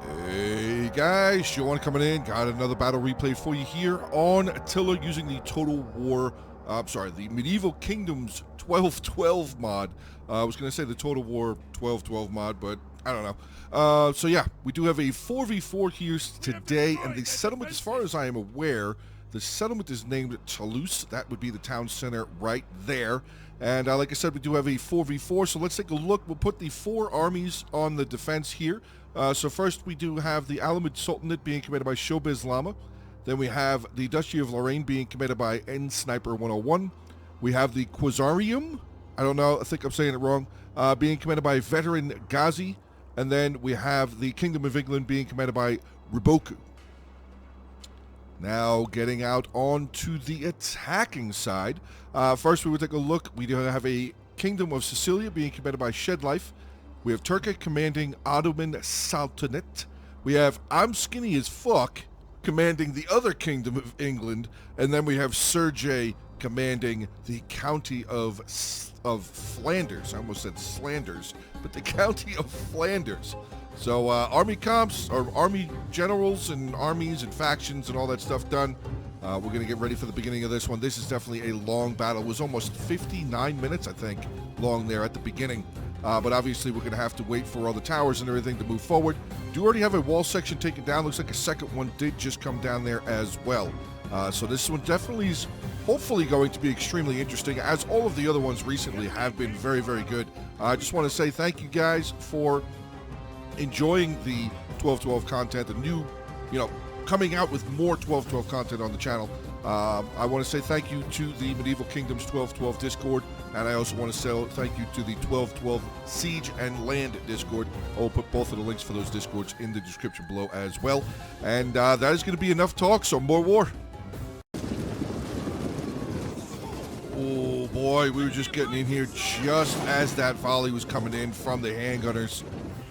Hey guys, JoeOnit coming in. Got another battle replay for you here on Attila using the Total War, the Medieval Kingdoms 1212 mod. I was going to say the Total War 1212 mod, but I don't know. So yeah, we do have a 4v4 here today, and the settlement, as far as I am aware, the settlement is named Toulouse. That would be the town center right there. And like I said, we do have a 4v4, so let's take a look. We'll put the four armies on the defense here. So first we do have the Alamid Sultanate being commanded by Showbiz Lama. Then we have the Duchy of Lorraine being commanded by N Sniper 101. We have the Quasarium, I don't know, I think I'm saying it wrong, being commanded by Veteran Ghazi. And then we have the Kingdom of England being commanded by Riboku. Now, getting out onto the attacking side. First, we will take a look. We do have a Kingdom of Sicilia being commanded by Shed Life. We have Turkey commanding Ottoman Sultanate. We have I'm Skinny as Fuck commanding the other Kingdom of England. And then we have Sergei commanding the County of Flanders. I almost said Slanders, but the County of Flanders. So army comps, or army generals and armies and factions and all that stuff done. We're going to get ready for the beginning of this one. This is definitely a long battle. It was almost 59 minutes, I think, long there at the beginning. But obviously we're going to have to wait for all the towers and everything to move forward. Do already have a wall section taken down. Looks like a second one did just come down there as well. So this one definitely is hopefully going to be extremely interesting, as all of the other ones recently have been very, very good. I just want to say thank you guys for enjoying the 1212 content, the new, coming out with more 1212 content on the channel. I want to say thank you to the Medieval Kingdoms 1212 Discord, and I also want to say thank you to the 1212 Siege and Land Discord. I will put both of the links for those Discords in the description below as well. And that is going to be enough talk, so more war. Oh boy, we were just getting in here just as that volley was coming in from the handgunners.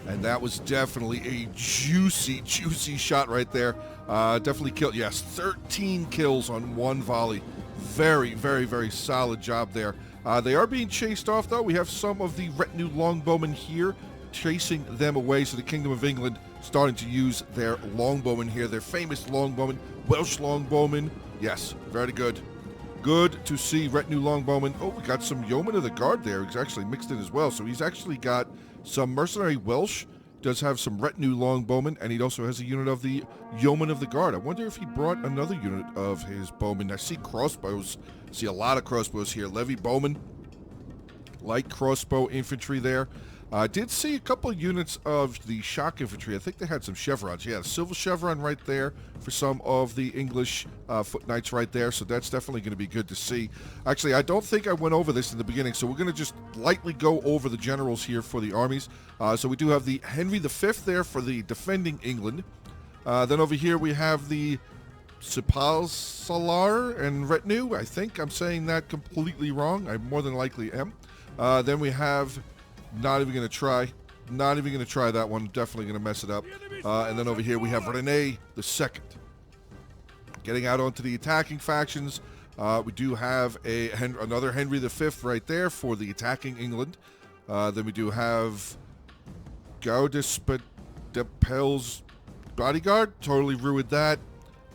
And that was definitely a juicy, juicy shot right there. Definitely killed, yes, 13 kills on one volley. Very, very, very solid job there. They are being chased off, though. We have some of the retinue longbowmen here chasing them away. So the Kingdom of England starting to use their longbowmen here, their famous longbowmen, Welsh longbowmen. Yes, very good. Good to see retinue longbowmen. Oh, we got some yeomen of the guard there. He's actually mixed in as well. So he's actually got some mercenary Welsh, does have some retinue longbowmen, and he also has a unit of the yeomen of the guard. I wonder if he brought another unit of his bowmen. I see crossbows. I see a lot of crossbows here. Levy bowmen, light crossbow infantry there. I did see a couple of units of the shock infantry. I think they had some chevrons. Yeah, silver chevron right there for some of the English foot knights right there. So that's definitely going to be good to see. Actually, I don't think I went over this in the beginning, so we're going to just lightly go over the generals here for the armies. So we do have the Henry V there for the defending England. Then over here we have the Sipalsalar and retinue. I think I'm saying that completely wrong. I more than likely am. Then we have... Not even going to try. Not even going to try that one. Definitely going to mess it up. And then over here we have Rene II. Getting out onto the attacking factions. We do have another Henry V right there for the attacking England. Then we do have Gaudis Depel's bodyguard. Totally ruined that.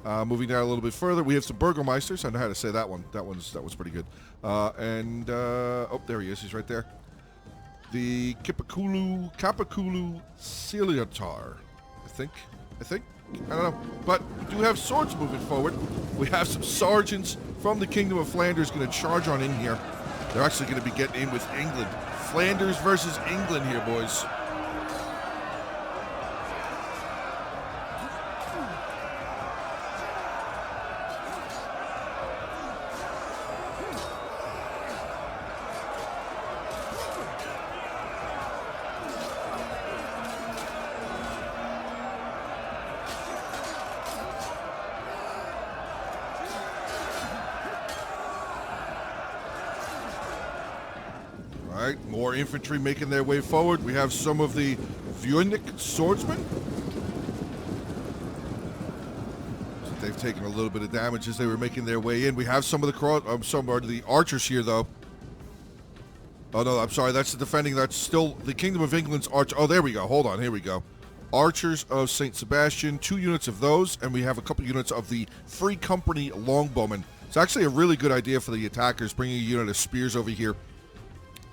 Moving down a little bit further, we have some Burgomeisters. I know how to say that one. That was pretty good. Oh, there he is. He's right there. The Kapakulu Ciliatar, I think, I don't know, but we do have swords moving forward. We have some sergeants from the Kingdom of Flanders going to charge on in here. They're actually going to be getting in with England. Flanders versus England here, boys. More infantry making their way forward. We have some of the Vuonic swordsmen. So they've taken a little bit of damage as they were making their way in. We have some of the archers here, though. Oh, no, I'm sorry. That's the defending. That's still the Kingdom of England's arch. Oh, there we go. Hold on. Here we go. Archers of St. Sebastian, 2 units of those, and we have a couple units of the Free Company Longbowmen. It's actually a really good idea for the attackers, bringing a unit of spears over here.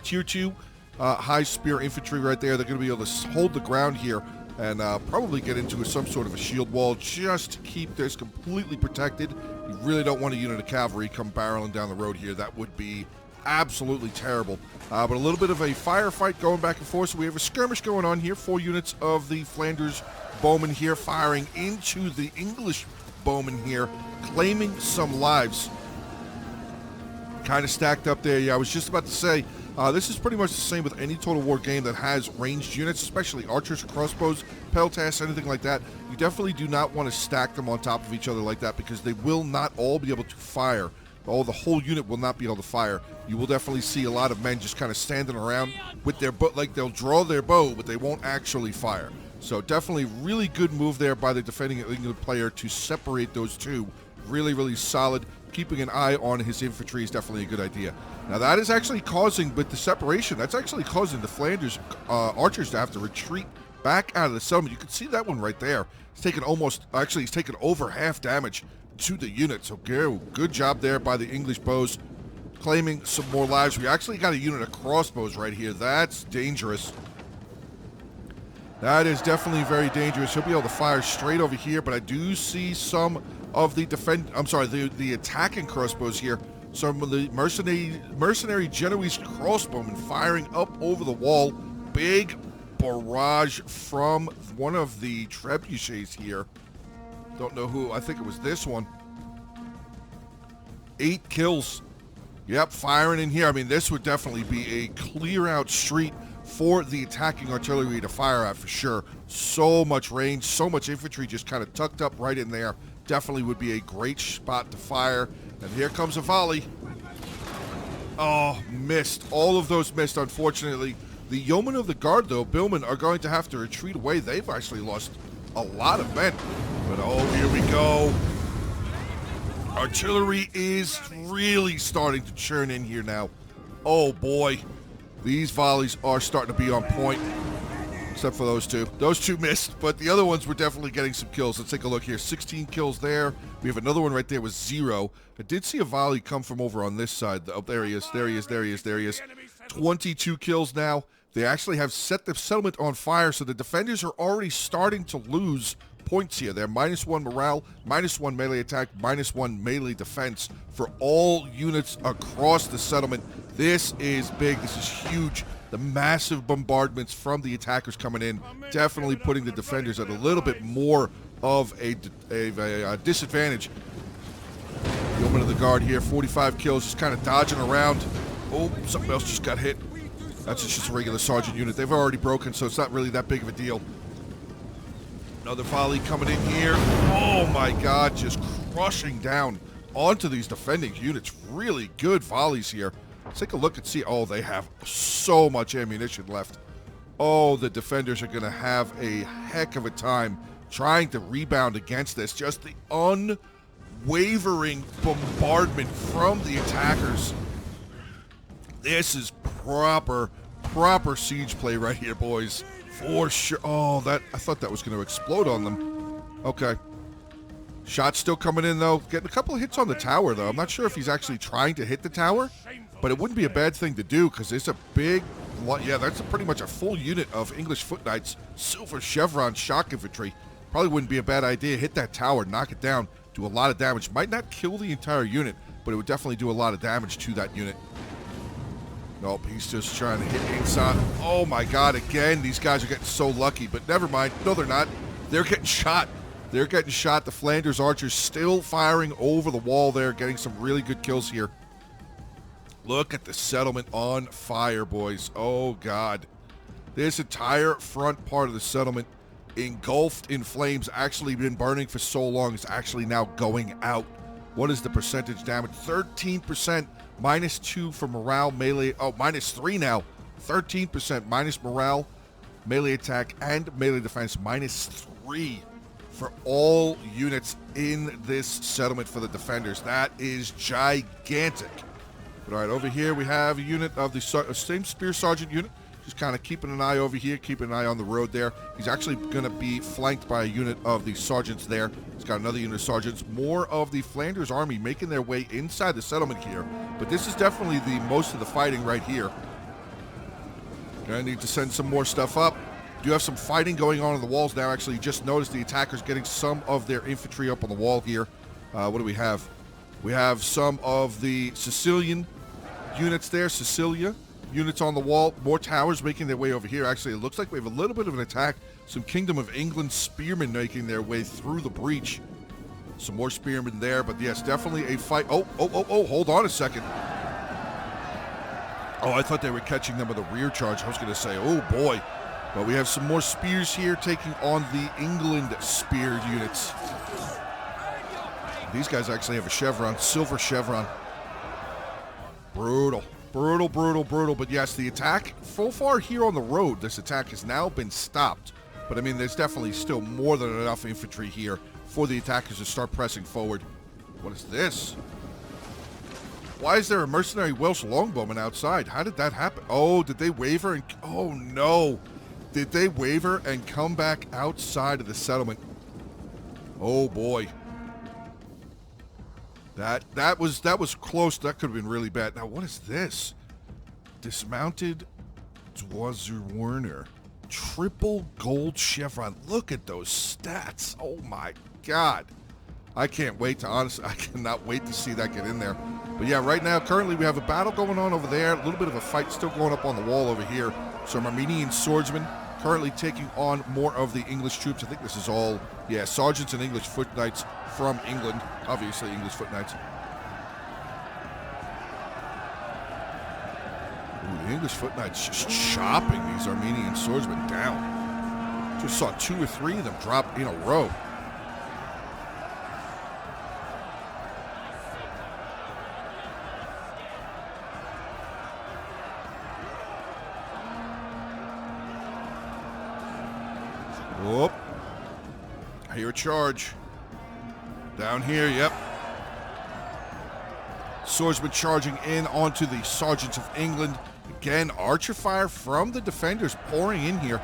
Tier 2 high spear infantry right there. They're going to be able to hold the ground here and probably get into some sort of a shield wall just to keep this completely protected. You really don't want a unit of cavalry come barreling down the road here. That would be absolutely terrible. But a little bit of a firefight going back and forth. So we have a skirmish going on here. 4 units of the Flanders bowmen here firing into the English bowmen here, claiming some lives. Kind of stacked up there. Yeah, I was just about to say, this is pretty much the same with any Total War game that has ranged units, especially archers, crossbows, peltasts, anything like that. You definitely do not want to stack them on top of each other like that because they will not all be able to fire. The whole unit will not be able to fire. You will definitely see a lot of men just kind of standing around with their bow, like they'll draw their bow, but they won't actually fire. So definitely really good move there by the defending England player to separate those two. Really, really solid. Keeping an eye on his infantry is definitely a good idea. Now that is actually causing, with the separation, that's actually causing the Flanders archers to have to retreat back out of the settlement. You can see that one right there. He's taken he's taken over half damage to the unit. So good job there by the English bows, claiming some more lives. We actually got a unit of crossbows right here. That's dangerous. That is definitely very dangerous. He'll be able to fire straight over here, but I do see some of the the attacking crossbows here. Some of the mercenary Genoese crossbowmen firing up over the wall. Big barrage from one of the trebuchets here. Don't know who. I think it was this one. 8 kills. Yep, firing in here. I mean, this would definitely be a clear out street for the attacking artillery to fire at for sure. So much range, so much infantry just kind of tucked up right in there. Definitely would be a great spot to fire. And here comes a volley. Oh, missed. All of those missed, unfortunately. The yeomen of the guard, though, Billmen, are going to have to retreat away. They've actually lost a lot of men. But oh, here we go. Artillery is really starting to churn in here now. Oh, boy. These volleys are starting to be on point. Except for those two. Those two missed, but the other ones were definitely getting some kills. Let's take a look here. 16 kills there. We have another one right there with 0. I did see a volley come from over on this side. Oh, there he is. There he is. There he is. There he is. 22 kills now. They actually have set the settlement on fire, so the defenders are already starting to lose points here. They're -1 morale, -1 melee attack, -1 melee defense for all units across the settlement. This is big. This is huge. The massive bombardments from the attackers coming in, definitely putting the defenders at a little bit more of a disadvantage. Yeoman of the guard here, 45 kills, just kind of dodging around. Oh, something else just got hit. That's just a regular sergeant unit. They've already broken, so it's not really that big of a deal. Another volley coming in here. Oh my God, just crushing down onto these defending units. Really good volleys here. Let's take a look and see. Oh, they have so much ammunition left. Oh, the defenders are going to have a heck of a time trying to rebound against this. Just the unwavering bombardment from the attackers. This is proper siege play right here, boys. For sure. Oh, I thought that was going to explode on them. Okay. Shots still coming in, though. Getting a couple of hits on the tower, though. I'm not sure if he's actually trying to hit the tower, but it wouldn't be a bad thing to do because it's a big... Yeah, that's pretty much a full unit of English Foot Knights, Silver Chevron shock infantry. Probably wouldn't be a bad idea. Hit that tower, knock it down, do a lot of damage. Might not kill the entire unit, but it would definitely do a lot of damage to that unit. Nope, he's just trying to hit inside. Oh my God, again, these guys are getting so lucky, but never mind. No, they're not. They're getting shot. They're getting shot. The Flanders archers still firing over the wall there, getting some really good kills here. Look at the settlement on fire, boys. Oh, God. This entire front part of the settlement, engulfed in flames, actually been burning for so long, is actually now going out. What is the percentage damage? 13%, -2 for morale, melee. Oh, -3 now. 13% minus morale, melee attack, and melee defense. -3 for all units in this settlement for the defenders. That is gigantic. But all right, over here we have a unit of the same Spear Sergeant unit. Just kind of keeping an eye over here, keeping an eye on the road there. He's actually going to be flanked by a unit of the sergeants there. He's got another unit of sergeants. More of the Flanders army making their way inside the settlement here. But this is definitely the most of the fighting right here. Gonna need to send some more stuff up. Do have some fighting going on the walls now. Actually, you just noticed the attackers getting some of their infantry up on the wall here. What do we have? We have some of the Sicilian units there. Sicilia. Units on the wall, more towers making their way over here. Actually, it looks like we have a little bit of an attack. Some Kingdom of England spearmen making their way through the breach. Some more spearmen there, but yes, definitely a fight. Oh, hold on a second. Oh, I thought they were catching them with a rear charge. I was going to say, oh boy. But we have some more spears here taking on the England spear units. These guys actually have a chevron, silver chevron. Brutal. Brutal. But yes, the attack so far here on the road, this attack has now been stopped. But I mean, there's definitely still more than enough infantry here for the attackers to start pressing forward. What is this? Why is there a mercenary Welsh longbowman outside? How did that happen? Oh, did they waver? And oh no. Did they waver and come back outside of the settlement? Oh boy. That was close. That could have been really bad. Now, what is this? Dismounted Dwazurwerner. Triple gold chevron. Look at those stats. Oh, my God. I can't wait to, honestly, I cannot wait to see that get in there. But, yeah, right now, currently, we have a battle going on over there. A little bit of a fight still going up on the wall over here. Some Armenian swordsmen currently taking on more of the English troops. I think this is all, yeah, sergeants and English foot knights from England. Obviously, English foot knights. Ooh, the English foot knights just chopping these Armenian swordsmen down. Just saw 2 or 3 of them drop in a row. Whoop. I hear a charge. Down here, yep. Swordsman charging in onto the Sergeants of England. Again, archer fire from the defenders pouring in here.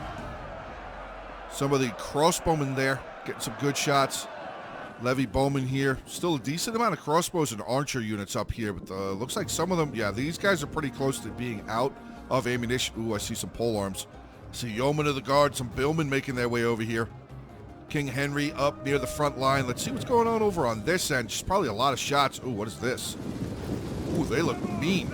Some of the crossbowmen there getting some good shots. Levy bowman here. Still a decent amount of crossbows and archer units up here, but looks like some of them, yeah, these guys are pretty close to being out of ammunition. Ooh, I see some pole arms. I see yeomen of the guard, some billmen making their way over here. King Henry up near the front line. Let's see what's going on over on this end. Just probably a lot of shots. Ooh, what is this? Ooh, they look mean.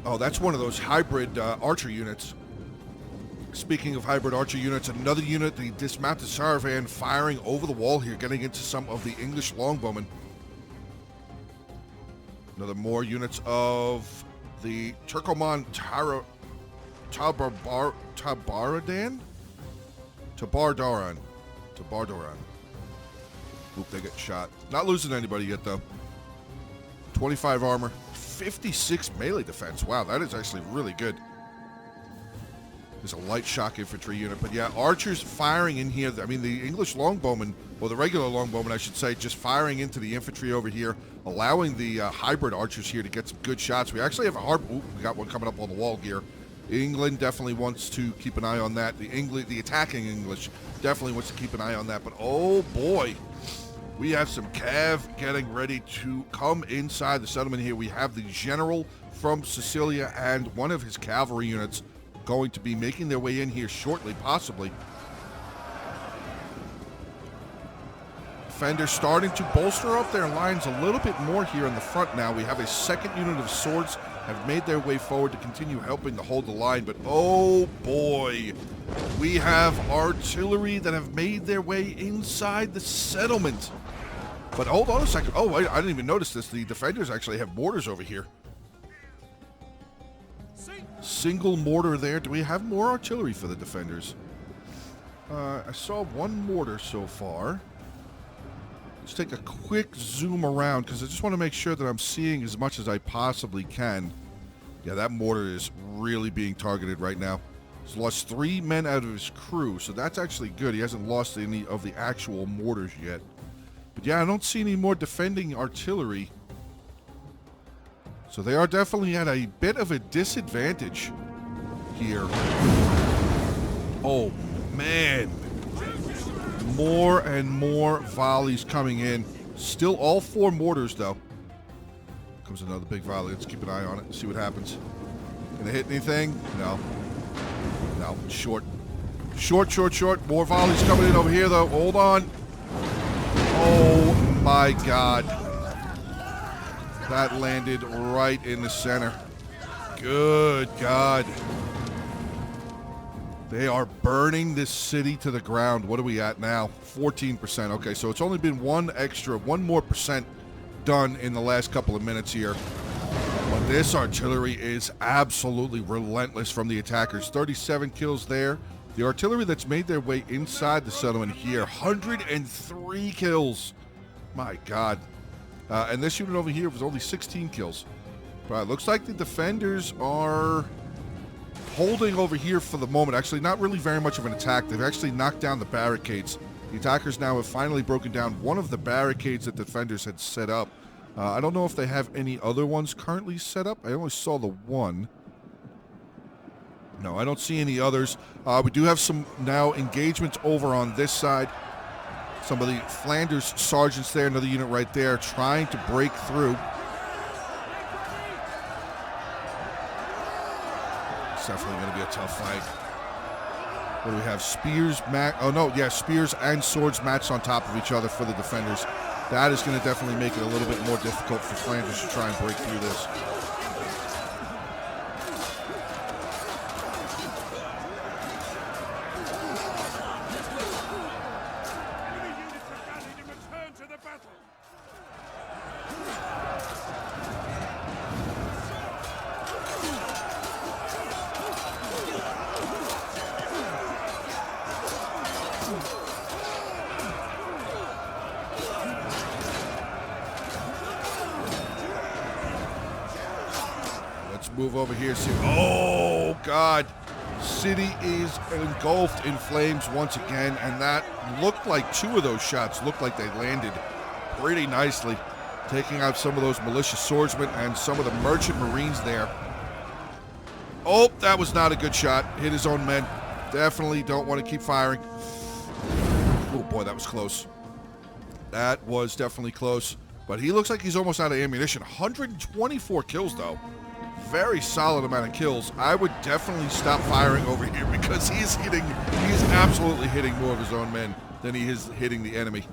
Oh, that's one of those hybrid archer units. Speaking of hybrid archer units, another unit, the dismounted Saravan, firing over the wall here, getting into some of the English longbowmen. Another more units of the Turkoman Tabardaran. Oop, they get shot. Not losing anybody yet, though. 25 armor, 56 melee defense. Wow, that is actually really good. There's a light shock infantry unit. But yeah, archers firing in here. I mean, the English longbowmen, or the regular longbowmen, I should say, just firing into the infantry over here, allowing the hybrid archers here to get some good shots. We actually have a hard... Ooh, we got one coming up on the wall here. England definitely wants to keep an eye on that. The attacking English definitely wants to keep an eye on that. But oh boy, we have some cav getting ready to come inside the settlement here. We have the general from Sicilia and one of his cavalry units going to be making their way in here shortly, possibly. Defenders starting to bolster up their lines a little bit more here in the front now. We have a second unit of swords have made their way forward to continue helping to hold the line. But oh boy, we have artillery that have made their way inside the settlement. But hold on a second. Oh, I didn't even notice this. The defenders actually have mortars over here. Single mortar there. Do we have more artillery for the defenders? I saw one mortar so far. Let's take a quick zoom around because I just want to make sure that I'm seeing as much as I possibly can. Yeah, that mortar is really being targeted right now. He's lost 3 men out of his crew, so that's actually good. He hasn't lost any of the actual mortars yet. But yeah, I don't see any more defending artillery. So they are definitely at a bit of a disadvantage here. Oh, man. More and more volleys coming in. Still all 4 mortars, though. Comes another big volley. Let's keep an eye on it and see what happens. Gonna hit anything? No. No. Short. Short, short, short. More volleys coming in over here, though. Hold on. Oh, my God. That landed right in the center. Good God. They are burning this city to the ground. What are we at now? 14%. Okay, so it's only been one more percent done in the last couple of minutes here. But this artillery is absolutely relentless from the attackers. 37 kills there. The artillery that's made their way inside the settlement here, 103 kills. My God. And this unit over here was only 16 kills. But it looks like the defenders are holding over here for the moment. Actually, not really very much of an attack. They've actually knocked down the barricades. The attackers now have finally broken down one of the barricades that the defenders had set up. I don't know if they have any other ones currently set up. I only saw the one. No, I don't see any others. We do have some now engagements over on this side. Some of the Flanders sergeants there, another unit right there, trying to break through. It's definitely going to be a tough fight. What do we have? Spears, spears and swords matched on top of each other for the defenders. That is going to definitely make it a little bit more difficult for Flanders to try and break through this. Move over here. See, oh, God. City is engulfed in flames once again, and that looked like 2 of those shots looked like they landed pretty nicely, taking out some of those malicious swordsmen and some of the merchant marines there. Oh, that was not a good shot. Hit his own men. Definitely don't want to keep firing. Oh, boy, that was close. That was definitely close, but he looks like he's almost out of ammunition. 124 kills, though. Very solid amount of kills. I would definitely stop firing over here because he's absolutely hitting more of his own men than he is hitting the enemy.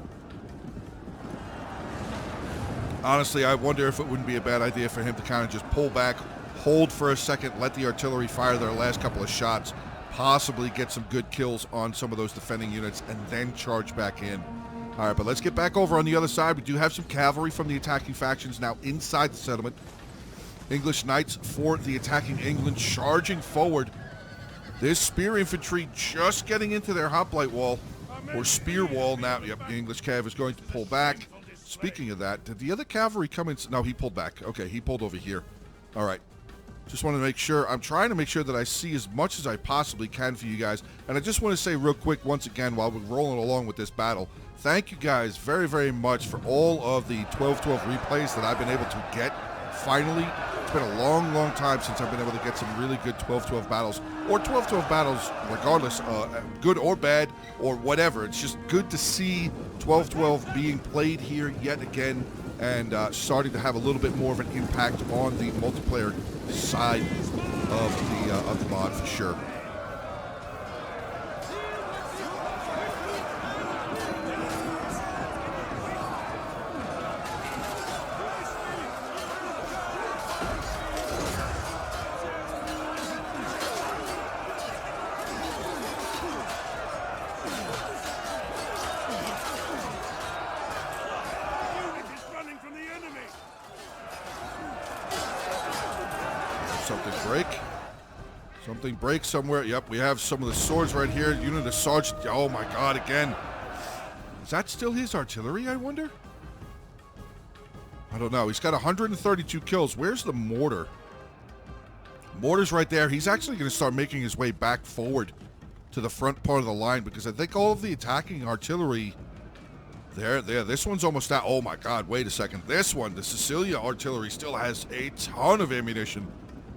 Honestly, I wonder if it wouldn't be a bad idea for him to kind of just pull back, hold for a second, let the artillery fire their last couple of shots, possibly get some good kills on some of those defending units, and then charge back in. All right, but let's get back over on the other side. We do have some cavalry from the attacking factions now inside the settlement. English knights for the attacking England charging forward. This spear infantry just getting into their hoplite wall, or spear wall now. Yep, the English cav is going to pull back. Speaking of that, did the other cavalry come in? No, he pulled back. Okay, he pulled over here. All right. Just want to make sure. I'm trying to make sure that I see as much as I possibly can for you guys. And I just want to say real quick, once again, while we're rolling along with this battle, thank you guys very, very much for all of the 12-12 replays that I've been able to get. Finally, it's been a long, long time since I've been able to get some really good 12-12 battles, or 12-12 battles regardless, good or bad, or whatever. It's just good to see 12-12 being played here yet again, and starting to have a little bit more of an impact on the multiplayer side of the mod for sure. Something breaks somewhere. Yep, we have some of the swords right here. Unit of Sergeant. Oh my God, again. Is that still his artillery, I wonder? I don't know. He's got 132 kills. Where's the mortar? Mortar's right there. He's actually going to start making his way back forward to the front part of the line, because I think all of the attacking artillery There. This one's almost out. Oh my God, wait a second. This one, the Sicilia artillery, still has a ton of ammunition.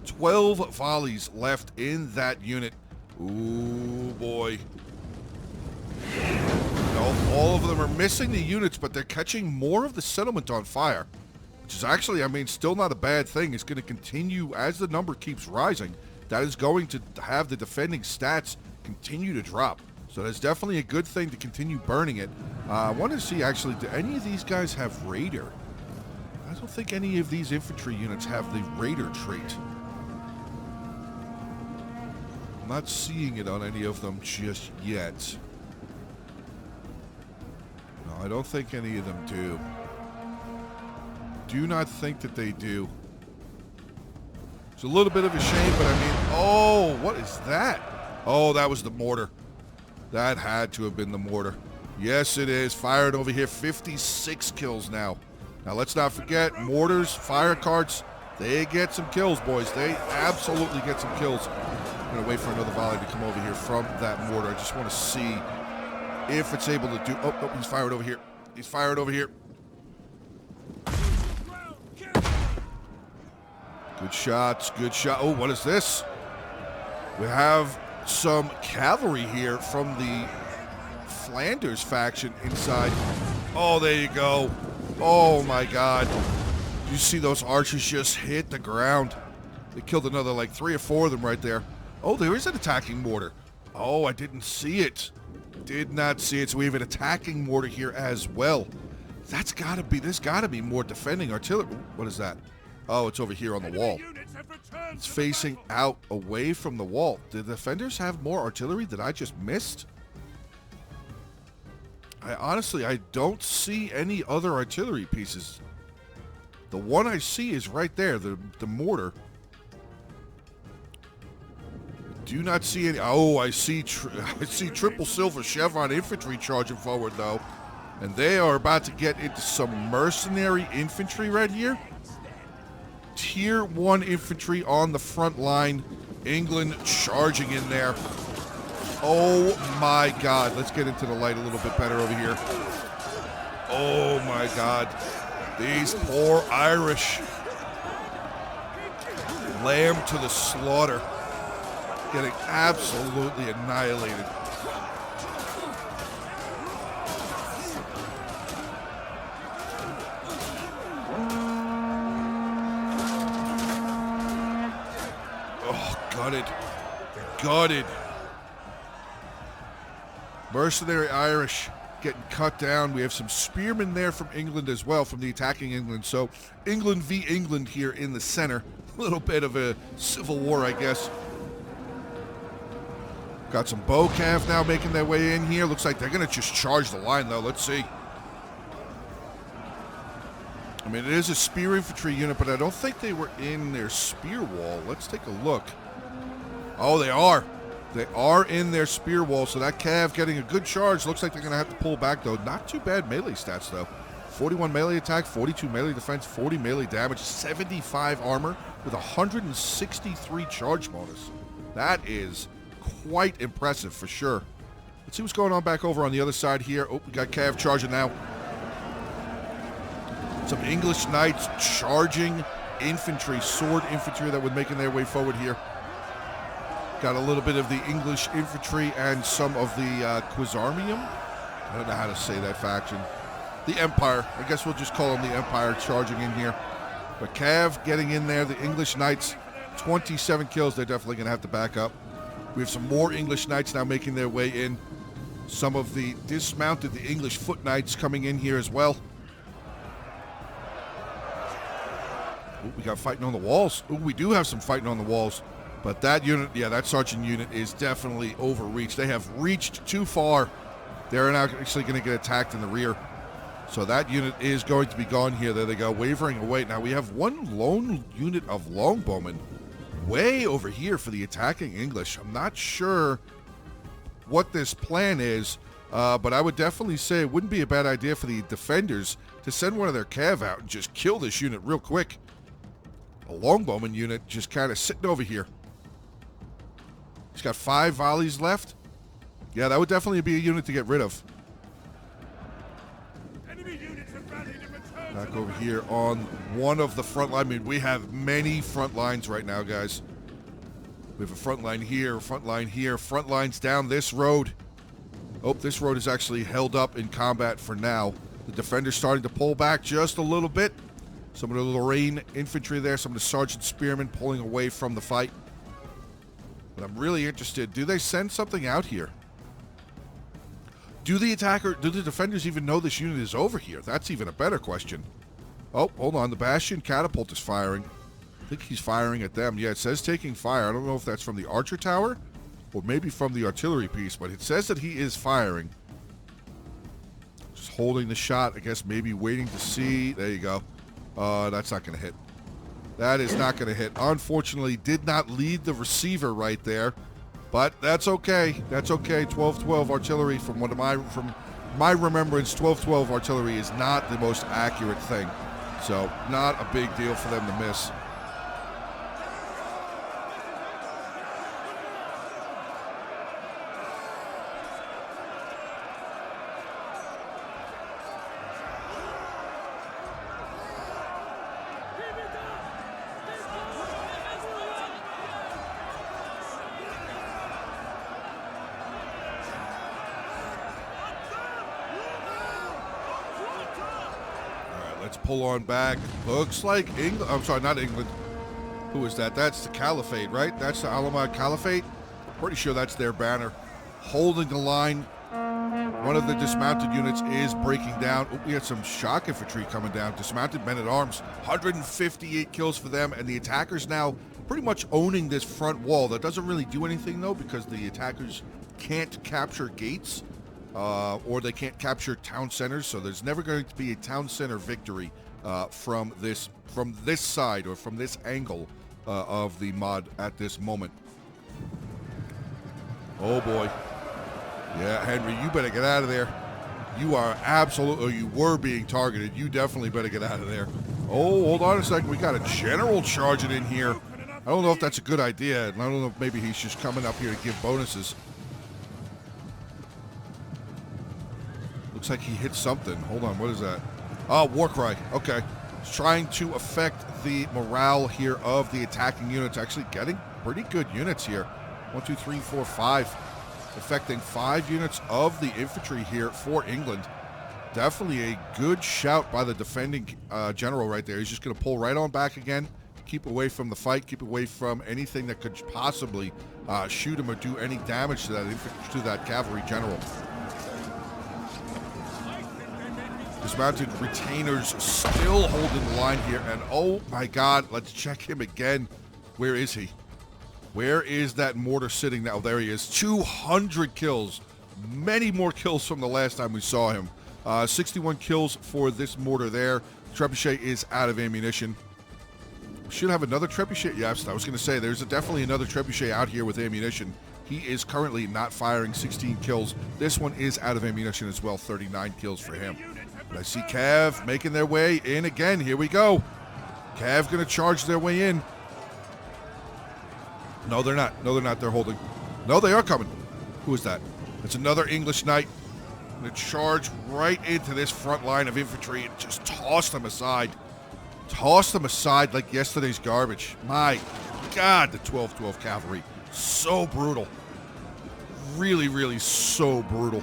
12 volleys left in that unit. Ooh, boy. No, all of them are missing the units, but they're catching more of the settlement on fire. Which is actually, I mean, still not a bad thing. It's going to continue as the number keeps rising. That is going to have the defending stats continue to drop. So that's definitely a good thing to continue burning it. I want to see, actually, do any of these guys have Raider? I don't think any of these infantry units have the Raider trait. I'm not seeing it on any of them just yet. No, I don't think any of them do. Do not think that they do. It's a little bit of a shame, but I mean, oh, what is that? Oh, that was the mortar. That had to have been the mortar. Yes, it is. Fired over here. 56 kills now. Now, let's not forget, mortars, fire carts, they get some kills, boys. They absolutely get some kills. I'm going to wait for another volley to come over here from that mortar. I just want to see if it's able to do... Oh, oh, he's fired over here. He's fired over here. Good shots. Good shot. Oh, what is this? We have some cavalry here from the Flanders faction inside. Oh, there you go. Oh, my God. You see those archers just hit the ground. They killed another, like, 3 or 4 of them right there. Oh, there is an attacking mortar. Oh, I didn't see it. Did not see it. So we have an attacking mortar here as well. That's got to be, there's got to be more defending artillery. What is that? Oh, it's over here on the wall. It's facing out away from the wall. Did the defenders have more artillery that I just missed? I don't see any other artillery pieces. The one I see is right there, the mortar. Do not see any. Oh, I see triple silver chevron infantry charging forward though, and they are about to get into some mercenary infantry right here. Tier 1 infantry on the front line. England charging in there. Oh my God. Let's get into the light a little bit better over here. Oh my God. These poor Irish. Lamb to the slaughter. Getting absolutely annihilated. Gutted. Gutted. Mercenary Irish getting cut down. We have some spearmen there from England as well, from the attacking England. So England v. England here in the center. A little bit of a civil war, I guess. Got some bow cav now making their way in here. Looks like they're going to just charge the line, though. Let's see. I mean, it is a spear infantry unit, but I don't think they were in their spear wall. Let's take a look. Oh, they are. They are in their spear wall, so that cav getting a good charge. Looks like they're going to have to pull back, though. Not too bad melee stats, though. 41 melee attack, 42 melee defense, 40 melee damage, 75 armor with 163 charge bonus. That is quite impressive for sure. Let's see what's going on back over on the other side here. Oh, we got cav charging now. Some English knights charging infantry, sword infantry that were making their way forward here. Got a little bit of the English infantry and some of the Quizarmium. I don't know how to say that faction. The Empire. I guess we'll just call them the Empire charging in here. But Cav getting in there. The English Knights, 27 kills. They're definitely going to have to back up. We have some more English Knights now making their way in. Some of the dismounted, the English Foot Knights coming in here as well. Ooh, we got fighting on the walls. Ooh, we do have some fighting on the walls. But that unit, yeah, that sergeant unit is definitely overreached. They have reached too far. They're now actually going to get attacked in the rear. So that unit is going to be gone here. There they go, wavering away. Now we have one lone unit of longbowmen way over here for the attacking English. I'm not sure what this plan is, but I would definitely say it wouldn't be a bad idea for the defenders to send one of their cav out and just kill this unit real quick. A longbowman unit just kind of sitting over here. He's got 5 volleys left. Yeah, that would definitely be a unit to get rid of. Back over here on one of the front line. I mean, we have many front lines right now, guys. We have a front line here, front line here, front lines down this road. Oh, this road is actually held up in combat for now. The defender's starting to pull back just a little bit. Some of the Lorraine infantry there, some of the Sergeant Spearmen pulling away from the fight. But I'm really interested. Do they send something out here? Do the defenders even know this unit is over here? That's even a better question. Oh, hold on. The Bastion catapult is firing. I think he's firing at them. Yeah, it says taking fire. I don't know if that's from the archer tower or maybe from the artillery piece, but it says that he is firing. Just holding the shot. I guess maybe waiting to see. There you go. That's not going to hit. That is not going to hit. Unfortunately, did not lead the receiver right there. But that's okay. That's okay. 12-12 artillery from my remembrance. 12-12 artillery is not the most accurate thing, so not a big deal for them to miss. Let's pull on back. Looks like England. I'm sorry, not England. Who is that? That's the Caliphate, right? That's the Alamad Caliphate. Pretty sure that's their banner. Holding the line. One of the dismounted units is breaking down. Oh, we had some shock infantry coming down. Dismounted men-at-arms. 158 kills for them. And the attackers now pretty much owning this front wall. That doesn't really do anything, though, because the attackers can't capture gates. Or they can't capture town centers, so there's never going to be a town center victory from this side or from this angle of the mod at this moment. Oh boy. Yeah, Henry, you better get out of there. You are absolutely, you were being targeted. You definitely better get out of there. Oh, hold on a second. We got a general charging in here. I don't know if that's a good idea. I don't know if maybe he's just coming up here to give bonuses. Looks like he hit something. Hold on, what is that? Oh, war cry. Okay. It's trying to affect the morale here of the attacking units. Actually getting pretty good units here. 1, 2, 3, 4, 5. Affecting 5 units of the infantry here for England. Definitely a good shout by the defending general right there. He's just going to pull right on back again. Keep away from the fight. Keep away from anything that could possibly shoot him or do any damage to that cavalry general. Dismounted retainers still holding the line here, and oh my god, let's check him again. Where is he? Where is that mortar sitting now? There he is. 200 kills. Many more kills from the last time we saw him. 61 kills for this mortar there. Trebuchet is out of ammunition. We should have another Trebuchet. Yes, I was going to say, there's definitely another Trebuchet out here with ammunition. He is currently not firing. 16 kills. This one is out of ammunition as well. 39 kills for him. I see Cav making their way in again. Here we go. Cav going to charge their way in. No, they're not. No, they're not. They're holding. No, they are coming. Who is that? It's another English knight. Going to charge right into this front line of infantry and just toss them aside. Toss them aside like yesterday's garbage. My God, the 12-12 cavalry. So brutal. Really, really so brutal.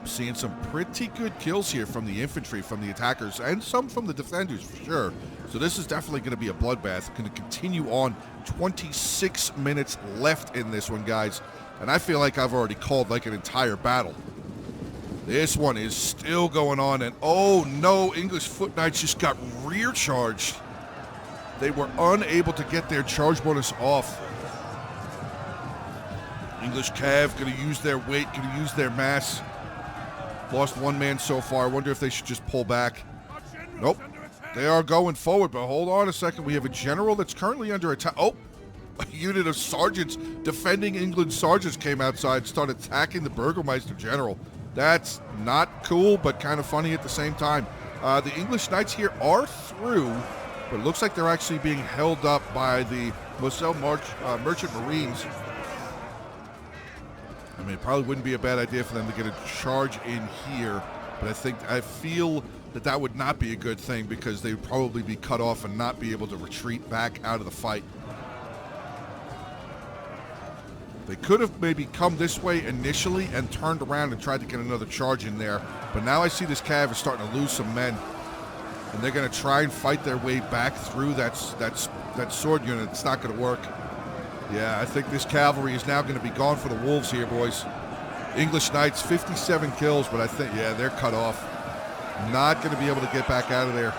Seeing some pretty good kills here from the infantry, from the attackers, and some from the defenders for sure. So this is definitely going to be a bloodbath. Going to continue on. 26 minutes left in this one, guys. And I feel like I've already called like an entire battle. This one is still going on, and oh no, English foot knights just got rear charged. They were unable to get their charge bonus off. English Cav going to use their weight, going to use their mass. Lost one man so far. I wonder if they should just pull back. Nope. They are going forward, but hold on a second. We have a general that's currently under attack. Oh, a unit of sergeants, defending England sergeants came outside, started attacking the Burgermeister general. That's not cool, but kind of funny at the same time. The English knights here are through, but it looks like they're actually being held up by the Moselle Merchant Marines. I mean, it probably wouldn't be a bad idea for them to get a charge in here But I feel that would not be a good thing because they would probably be cut off and not be able to retreat back out of the fight. They could have maybe come this way initially and turned around and tried to get another charge in there. But now I see this cav is starting to lose some men. And they're going to try and fight their way back through that sword unit. It's not going to work. Yeah, I think this cavalry is now going to be gone for the wolves here, boys. English Knights, 57 kills, but I think, yeah, they're cut off. Not going to be able to get back out of there.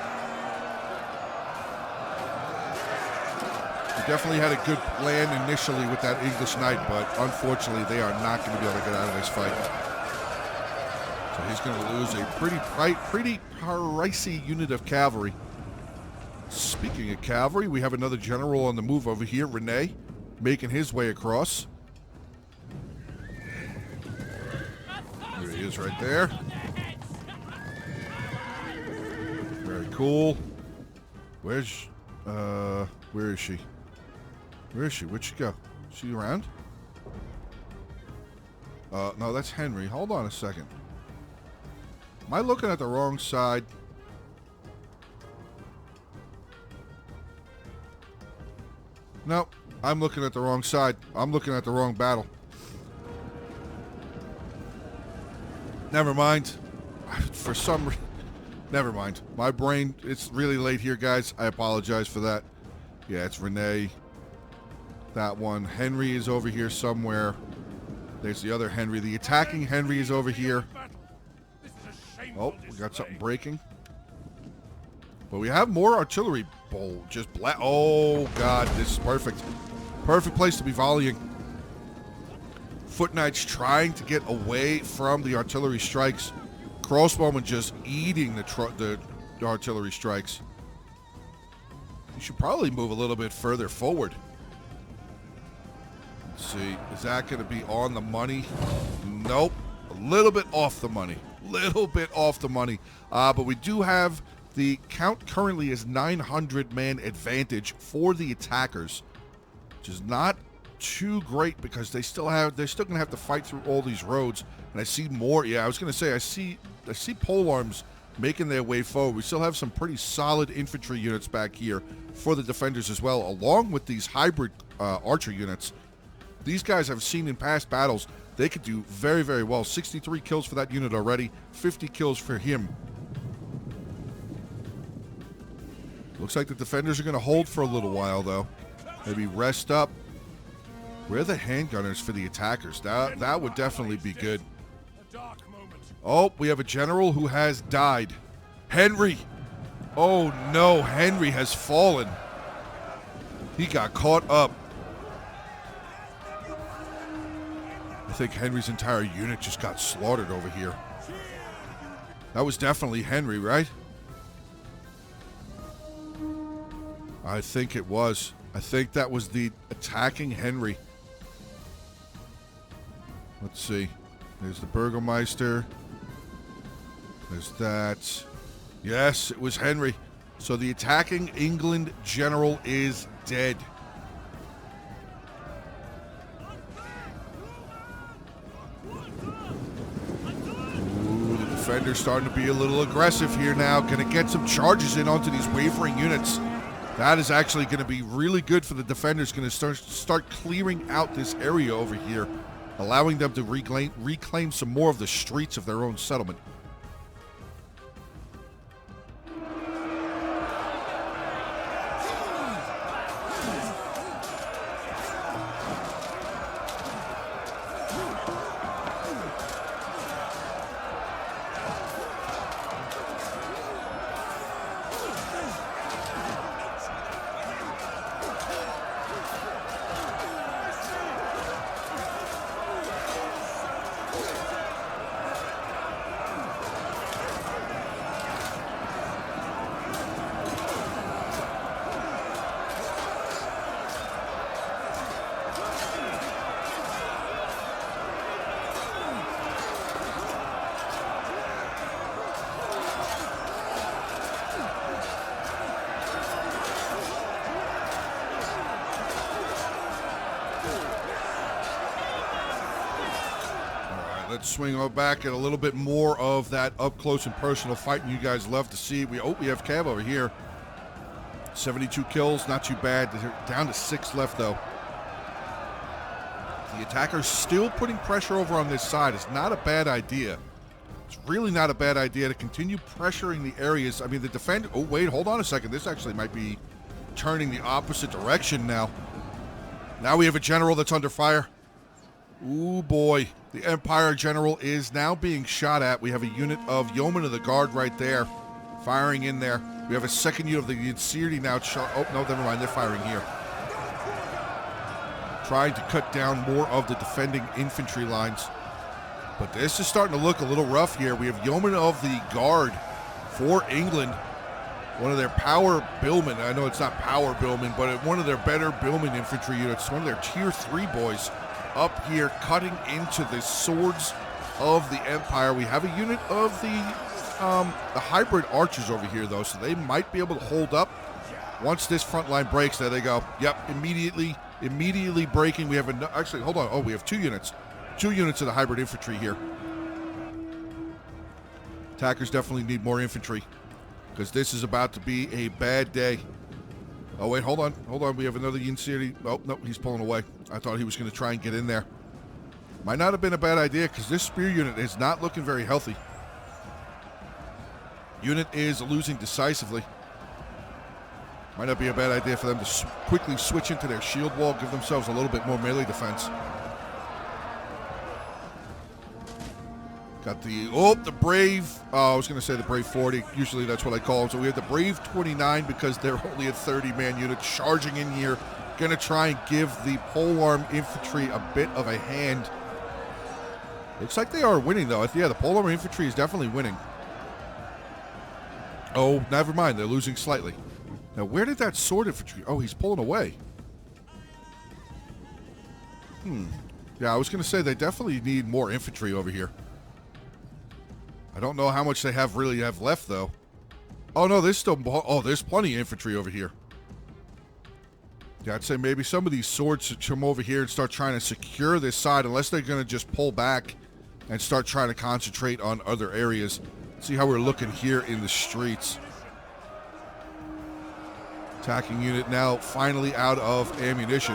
We definitely had a good plan initially with that English Knight, but unfortunately they are not going to be able to get out of this fight. So he's going to lose a pretty pricey unit of cavalry. Speaking of cavalry, we have another general on the move over here, Rene, making his way across. There he is right there. Very cool. Where is she? Where is she? Where'd she go? Is she around? No, that's Henry. Hold on a second. Am I looking at the wrong side? No, I'm looking at the wrong side. I'm looking at the wrong battle. Never mind. For some reason... Never mind. My brain, it's really late here, guys. I apologize for that. Yeah, it's Renee. That one. Henry is over here somewhere. There's the other Henry. The attacking Henry is over here. Oh, we got something breaking. But we have more artillery. Oh, God. This is perfect. Perfect place to be volleying. Foot Knights trying to get away from the artillery strikes. Crossbowmen just eating the artillery strikes. You should probably move a little bit further forward. Let's see. Is that going to be on the money? Nope. A little bit off the money. But we do have the count currently is 900-man advantage for the attackers, which is not too great because they're still going to have to fight through all these roads. And I see more. Yeah, I was going to say I see polearms making their way forward. We still have some pretty solid infantry units back here for the defenders as well, along with these hybrid archer units. These guys I've seen in past battles. They could do very, very well. 63 kills for that unit already. 50 kills for him. Looks like the defenders are going to hold for a little while, though. Maybe rest up. Where are the handgunners for the attackers? That would definitely be good. Oh, we have a general who has died. Henry. Oh, no. Henry has fallen. He got caught up. I think Henry's entire unit just got slaughtered over here. That was definitely Henry, right? I think it was. I think that was the attacking Henry. Let's see. There's the Burgomeister. There's that. Yes, it was Henry. So the attacking England general is dead. Ooh, the defender's starting to be a little aggressive here now. Going to get some charges in onto these wavering units. That is actually going to be really good for the defenders. Going to start clearing out this area over here, allowing them to reclaim some more of the streets of their own settlement. Let's swing on back at a little bit more of that up close and personal fighting you guys love to see. We have Cav over here. 72 kills, not too bad. They're down to 6 left though. The attacker's still putting pressure over on this side. It's not a bad idea. It's really not a bad idea to continue pressuring the areas. I mean, the defender... Oh, wait, hold on a second. This actually might be turning the opposite direction now. Now we have a general that's under fire. Ooh, boy. The Empire general is now being shot at. We have a unit of Yeomen of the Guard right there, firing in there. We have a second unit of the Insirti now shot. Oh, no, never mind. They're firing here. Trying to cut down more of the defending infantry lines. But this is starting to look a little rough here. We have Yeomen of the Guard for England. One of their power billmen. I know it's not power billmen, but one of their better billman infantry units. One of their tier 3 boys up here cutting into the swords of the Empire. We have a unit of the hybrid archers over here, though, so they might be able to hold up. Once this front line breaks, there they go. Yep, immediately breaking. We have actually, hold on. Oh, we have 2 units. 2 units of the hybrid infantry here. Attackers definitely need more infantry because this is about to be a bad day. Oh, wait, hold on. Hold on. We have another Insirti. Oh, no, he's pulling away. I thought he was going to try and get in there. Might not have been a bad idea because this spear unit is not looking very healthy. Unit is losing decisively. Might not be a bad idea for them to quickly switch into their shield wall, give themselves a little bit more melee defense. Got the Brave, I was going to say the Brave 40. Usually that's what I call them. So we have the Brave 29 because they're only a 30-man unit charging in here. Going to try and give the polearm infantry a bit of a hand. Looks like they are winning, though. Yeah, the polearm infantry is definitely winning. Oh, never mind. They're losing slightly. Now, where did that sword infantry... Oh, he's pulling away. Yeah, I was going to say they definitely need more infantry over here. I don't know how much they really have left, though. Oh, no, there's still... Oh, there's plenty of infantry over here. Yeah, I'd say maybe some of these swords should come over here and start trying to secure this side, unless they're going to just pull back and start trying to concentrate on other areas. See how we're looking here in the streets. Attacking unit now finally out of ammunition.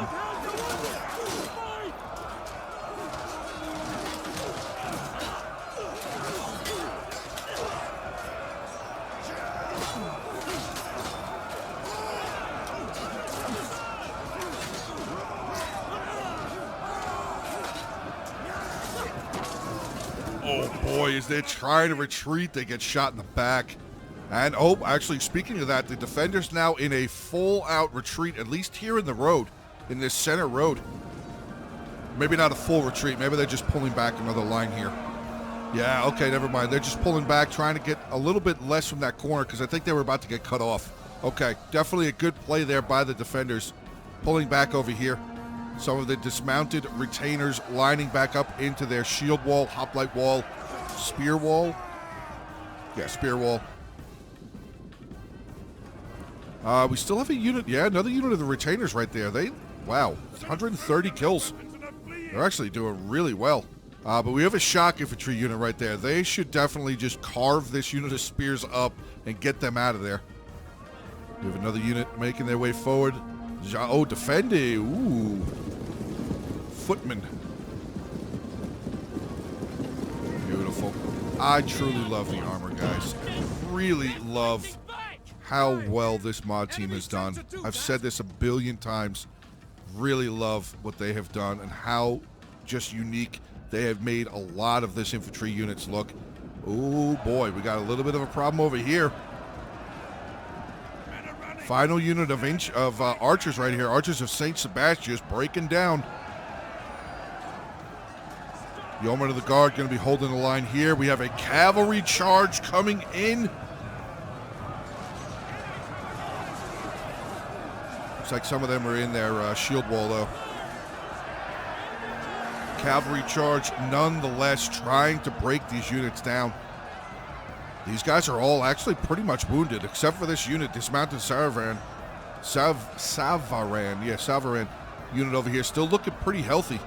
Oh boy, as they're trying to retreat, they get shot in the back. And, oh, actually, speaking of that, the defenders now in a full-out retreat, at least here in the road, in this center road. Maybe not a full retreat. Maybe they're just pulling back another line here. Yeah, okay, never mind. They're just pulling back, trying to get a little bit less from that corner because I think they were about to get cut off. Okay, definitely a good play there by the defenders. Pulling back over here. Some of the dismounted retainers lining back up into their shield wall, hoplite wall, spear wall. Yeah, spear wall. We still have a unit. Yeah, another unit of the retainers right there. Wow, 130 kills. They're actually doing really well. But we have a shock infantry unit right there. They should definitely just carve this unit of spears up and get them out of there. We have another unit making their way forward. Oh, defende. Ooh. Footman. Beautiful. I truly love the armor, guys. I really love how well this mod team has done. I've said this a billion times. Really love what they have done and how just unique they have made a lot of this infantry units look. Oh boy, we got a little bit of a problem over here. Final unit of archers right here. Archers of St. Sebastian breaking down. Yeomen of the Guard going to be holding the line here. We have a cavalry charge coming in. Looks like some of them are in their shield wall, though. Cavalry charge, nonetheless, trying to break these units down. These guys are all actually pretty much wounded, except for this unit, dismounted Savaran. Savaran unit over here, still looking pretty healthy.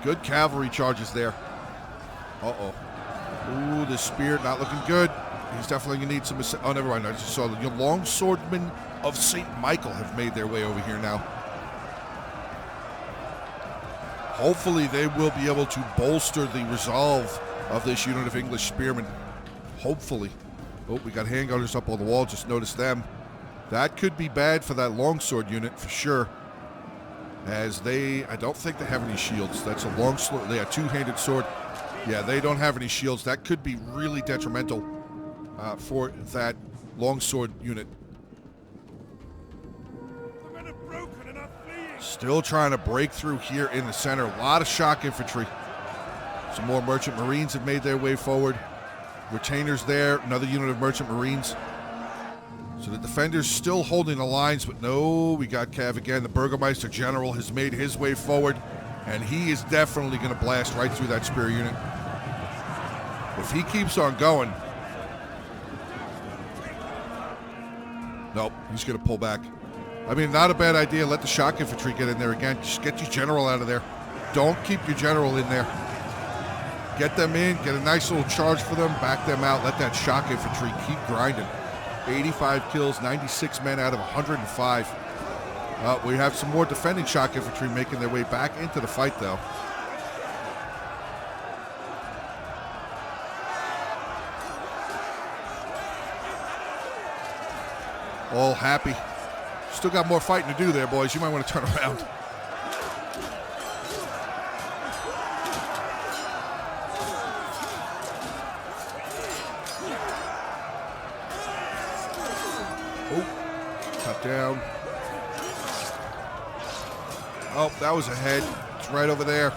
Good cavalry charges there. Uh-oh. Ooh, the spear not looking good. He's definitely going to need some... Oh, never mind. I just saw the longswordmen of St. Michael have made their way over here now. Hopefully they will be able to bolster the resolve of this unit of English spearmen. Hopefully. Oh, we got handgunners up on the wall. Just noticed them. That could be bad for that longsword unit for sure. As I don't think they have any shields. That's a longsword. They have two-handed sword. Yeah, they don't have any shields. That could be really detrimental for that longsword unit. Still trying to break through here in the center. A lot of shock infantry. Some more merchant marines have made their way forward. Retainers there. Another unit of merchant marines. So the defenders still holding the lines, but no, we got Cav again. The Burgermeister General has made his way forward, and he is definitely going to blast right through that spear unit. If he keeps on going... Nope, he's going to pull back. I mean, not a bad idea. Let the shock infantry get in there again. Just get your general out of there. Don't keep your general in there. Get them in, get a nice little charge for them, back them out, let that shock infantry keep grinding. 85 kills, 96 men out of 105. We have some more defending shock infantry making their way back into the fight, though. All happy. Still got more fighting to do there, boys. You might want to turn around. Oh, cut down. Oh, that was a head. It's right over there.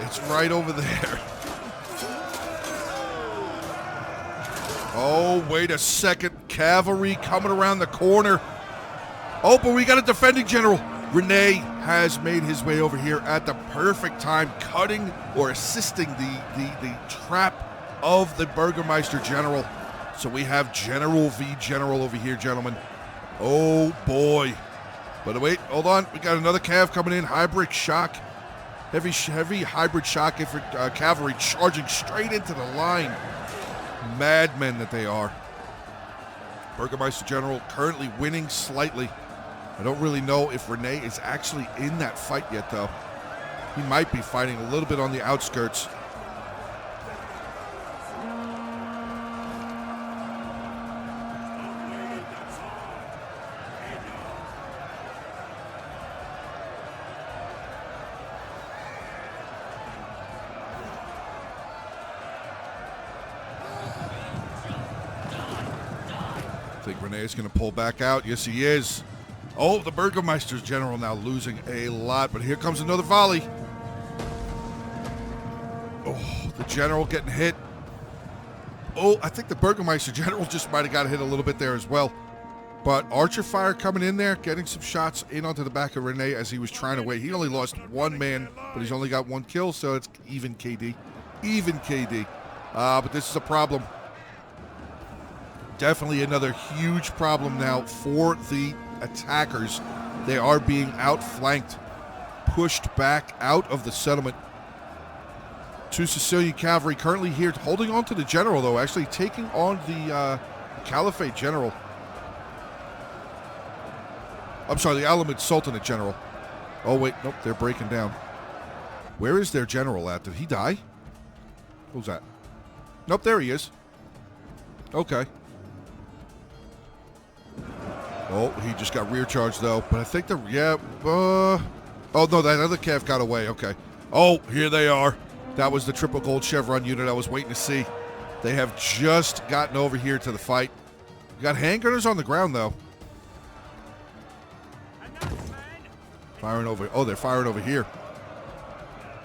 It's right over there. Oh, wait a second. Cavalry coming around the corner. Oh, but we got a defending general. Rene has made his way over here at the perfect time, cutting or assisting the trap of the Burgermeister General. So we have General v. General over here, gentlemen. Oh, boy. But wait, hold on. We got another Cav coming in. Hybrid shock. Heavy hybrid shock cavalry charging straight into the line. Madmen that they are. Burgermeister General currently winning slightly. I don't really know if Rene is actually in that fight yet, though. He might be fighting a little bit on the outskirts. I think Rene is going to pull back out. Yes, he is. Oh, the Burgermeister's General now losing a lot, but here comes another volley. Oh, the General getting hit. Oh, I think the Burgermeister General just might have got hit a little bit there as well. But archer fire coming in there, getting some shots in onto the back of Rene as he was trying to wait. He only lost one man, but he's only got one kill, so it's even KD. Even KD. But this is a problem. Definitely another huge problem now for the attackers. They are being outflanked, pushed back out of the settlement. Two Sicilian cavalry currently here, holding on to the general, though, actually taking on the Caliphate general. I'm sorry, the Alamid Sultanate general. Oh, wait, nope, they're breaking down. Where is their general at? Did he die? Who's that? Nope, there he is. Okay. Oh, he just got rear charged, though. But I think oh, no, that other Cav got away. Okay. Oh, here they are. That was the triple gold chevron unit I was waiting to see. They have just gotten over here to the fight. We got handgunners on the ground, though. Firing over. Oh, they're firing over here.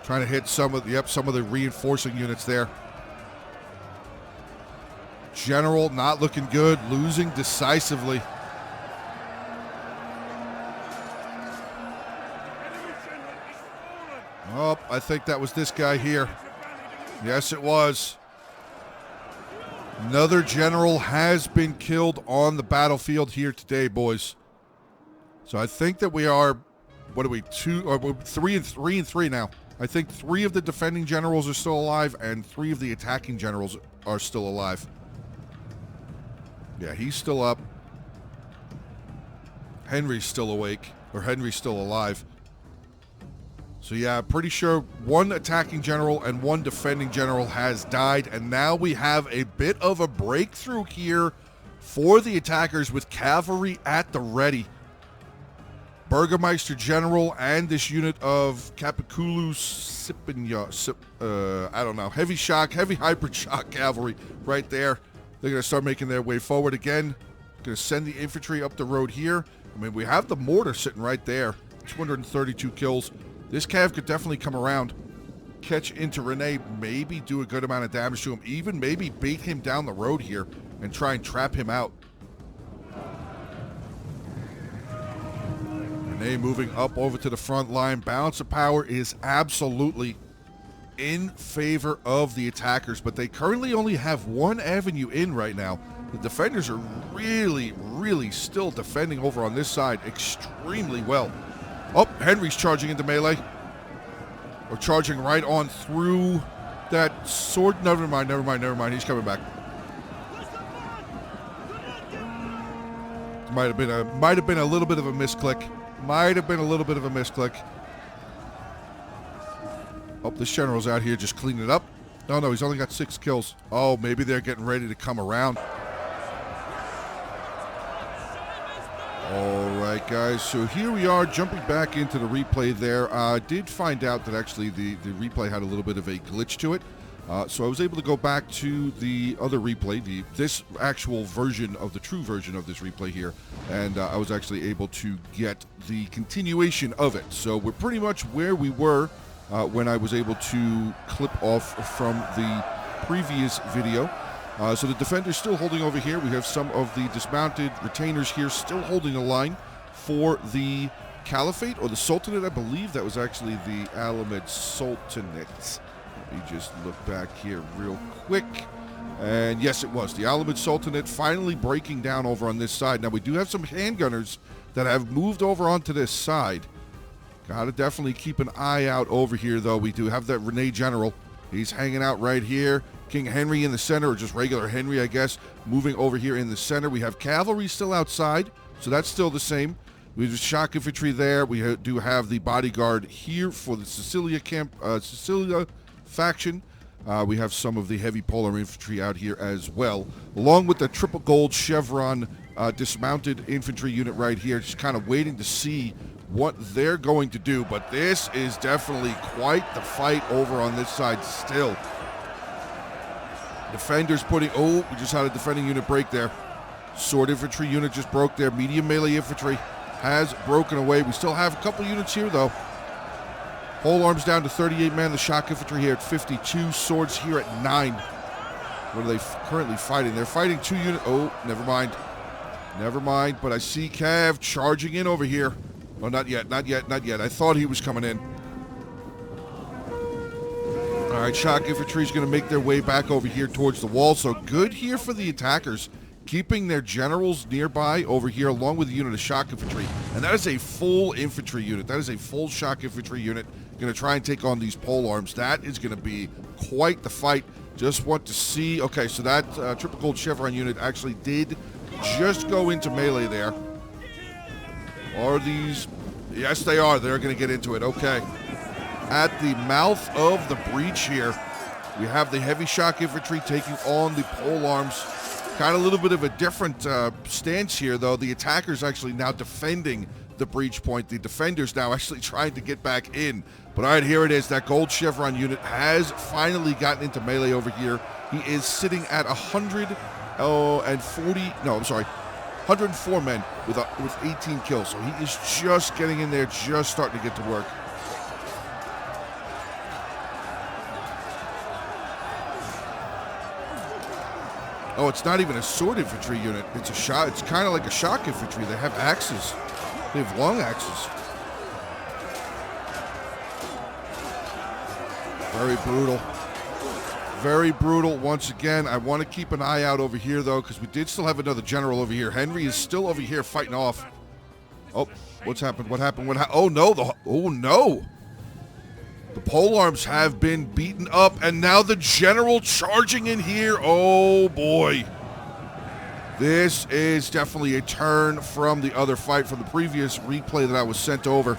Trying to hit some of the reinforcing units there. General not looking good. Losing decisively. Oh, I think that was this guy here. Yes, it was. Another general has been killed on the battlefield here today, boys. So I think that we are, what are we, 3 and 3 now. I think 3 of the defending generals are still alive, and 3 of the attacking generals are still alive. Yeah, he's still up. Henry's still awake, or Henry's still alive. So yeah, pretty sure 1 attacking general and 1 defending general has died, and now we have a bit of a breakthrough here for the attackers with cavalry at the ready. Burgermeister General and this unit of Capiculu I don't know, heavy shock, heavy hyper shock cavalry right there. They're going to start making their way forward again. Going to send the infantry up the road here. I mean, we have the mortar sitting right there. 232 kills. This cav could definitely come around, catch into Rene, maybe do a good amount of damage to him, even maybe bait him down the road here and try and trap him out. Rene moving up over to the front line. Balance of power is absolutely in favor of the attackers, but they currently only have 1 avenue in right now. The defenders are really, really still defending over on this side extremely well. Oh, Henry's charging into melee. Or charging right on through that sword. Never mind. He's coming back. Might have been a little bit of a misclick. Oh, this general's out here just cleaning it up. No, he's only got 6 kills. Oh, maybe they're getting ready to come around. All right, guys, so here we are jumping back into the replay there. I did find out that actually the replay had a little bit of a glitch to it. So I was able to go back to the other replay, this actual version of the true version of this replay here, and I was actually able to get the continuation of it. So we're pretty much where we were when I was able to clip off from the previous video. So the defender's still holding over here. We have some of the dismounted retainers here still holding the line for the Caliphate, or the Sultanate. I believe that was actually the Alamid Sultanate. Let me just look back here real quick. And yes, it was. The Alamid Sultanate finally breaking down over on this side. Now, we do have some handgunners that have moved over onto this side. Got to definitely keep an eye out over here, though. We do have that Rene General. He's hanging out right here. King Henry in the center, or just regular Henry, I guess, moving over here in the center. We have cavalry still outside, so that's still the same. We have shock infantry there. We do have the bodyguard here for the Sicilia faction. We have some of the heavy polar infantry out here as well, along with the triple gold chevron dismounted infantry unit right here, just kind of waiting to see what they're going to do. But this is definitely quite the fight over on this side still. Defenders putting... Oh, we just had a defending unit break there. Sword infantry unit just broke there. Medium melee infantry has broken away. We still have a couple units here, though. Pole arms down to 38 men. The shock infantry here at 52. Swords here at 9. What are they currently fighting? They're fighting 2 units. Oh, never mind. But I see Cav charging in over here. Oh, not yet. I thought he was coming in. All right, shock infantry is going to make their way back over here towards the wall. So good here for the attackers, keeping their generals nearby over here along with a unit of shock infantry. And that is a full infantry unit. That is a full shock infantry unit. Going to try and take on these pole arms. That is going to be quite the fight. Just want to see. Okay, so that triple gold chevron unit actually did just go into melee there. Are these... Yes, they are. They're going to get into it. Okay. At the mouth of the breach here, we have the heavy shock infantry taking on the pole arms. Kind of a little bit of a different stance here, though. The attackers actually now defending the breach point. The defenders now actually trying to get back in. But all right, here it is. That gold chevron unit has finally gotten into melee over here. He is sitting at 104 men with 18 kills. So he is just getting in there, just starting to get to work. Oh, it's not even a sword infantry unit. It's a shot. It's kind of like a shock infantry. They have axes. They have long axes. Very brutal. Very brutal once again. I want to keep an eye out over here, though, because we did still have another general over here. Henry is still over here fighting off. Oh, what's happened? What happened? Oh, no. Oh, no. The polearms have been beaten up, and now the general charging in here. Oh boy. This is definitely a turn from the other fight, from the previous replay that I was sent over.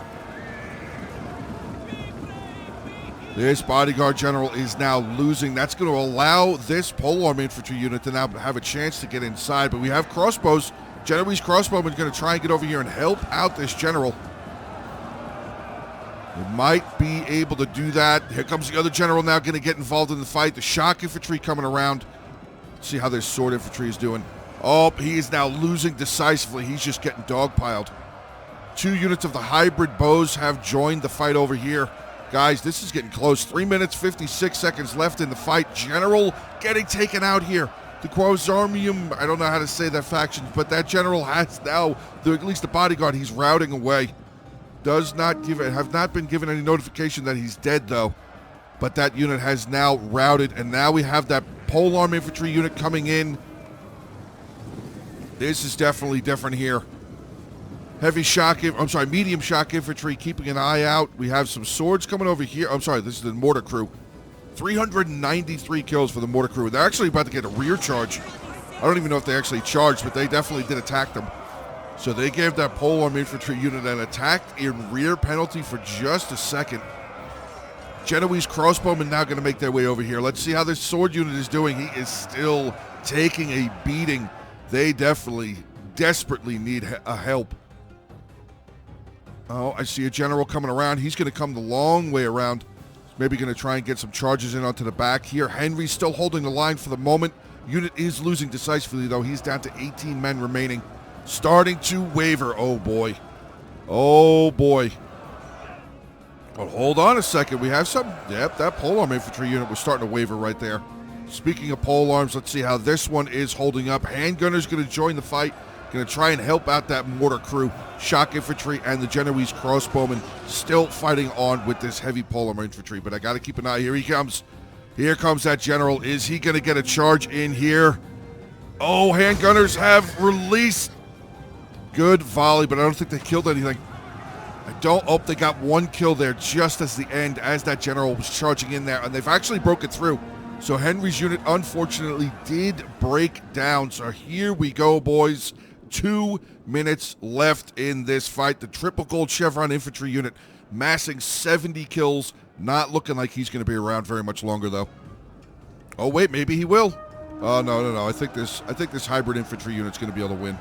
This bodyguard general is now losing. That's going to allow this polearm infantry unit to now have a chance to get inside. But we have crossbows. Genoese crossbowmen going to try and get over here and help out this general. We might be able to do that. Here comes the other general now going to get involved in the fight. The shock infantry coming around. Let's see how this sword infantry is doing. Oh, he is now losing decisively. He's just getting dogpiled. 2 units of the hybrid bows have joined the fight over here. Guys, this is getting close. 3 minutes, 56 seconds left in the fight. General getting taken out here. The Quasarmium, I don't know how to say that faction, but that general has now, at least the bodyguard, he's routing away. Have not been given any notification that he's dead, though. But that unit has now routed, and now we have that polearm infantry unit coming in. This is definitely different here. Medium shock infantry keeping an eye out. We have some swords coming over here. I'm sorry, this is the mortar crew. 393 kills for the mortar crew. They're actually about to get a rear charge. I don't even know if they actually charged, but they definitely did attack them. So they gave that polearm infantry unit an attack in rear penalty for just a second. Genoese crossbowmen now going to make their way over here. Let's see how this sword unit is doing. He is still taking a beating. They desperately need help. Oh, I see a general coming around. He's going to come the long way around. Maybe going to try and get some charges in onto the back here. Henry's still holding the line for the moment. Unit is losing decisively, though. He's down to 18 men remaining. Starting to waver. Oh, boy. Oh, boy. But hold on a second. We have some... Yep, that polearm infantry unit was starting to waver right there. Speaking of polearms, let's see how this one is holding up. Handgunner's going to join the fight. Going to try and help out that mortar crew. Shock infantry and the Genoese crossbowmen still fighting on with this heavy polearm infantry. But I got to keep an eye. Here he comes. Here comes that general. Is he going to get a charge in here? Oh, handgunners have released. Good volley, but I don't think they killed anything. They got one kill there just as the end, as that general was charging in there. And they've actually broken through. So Henry's unit, unfortunately, did break down. So here we go, boys. 2 minutes left in this fight. The triple gold chevron infantry unit massing 70 kills. Not looking like he's going to be around very much longer, though. Oh, wait, maybe he will. Oh, no. I think this hybrid infantry unit's going to be able to win.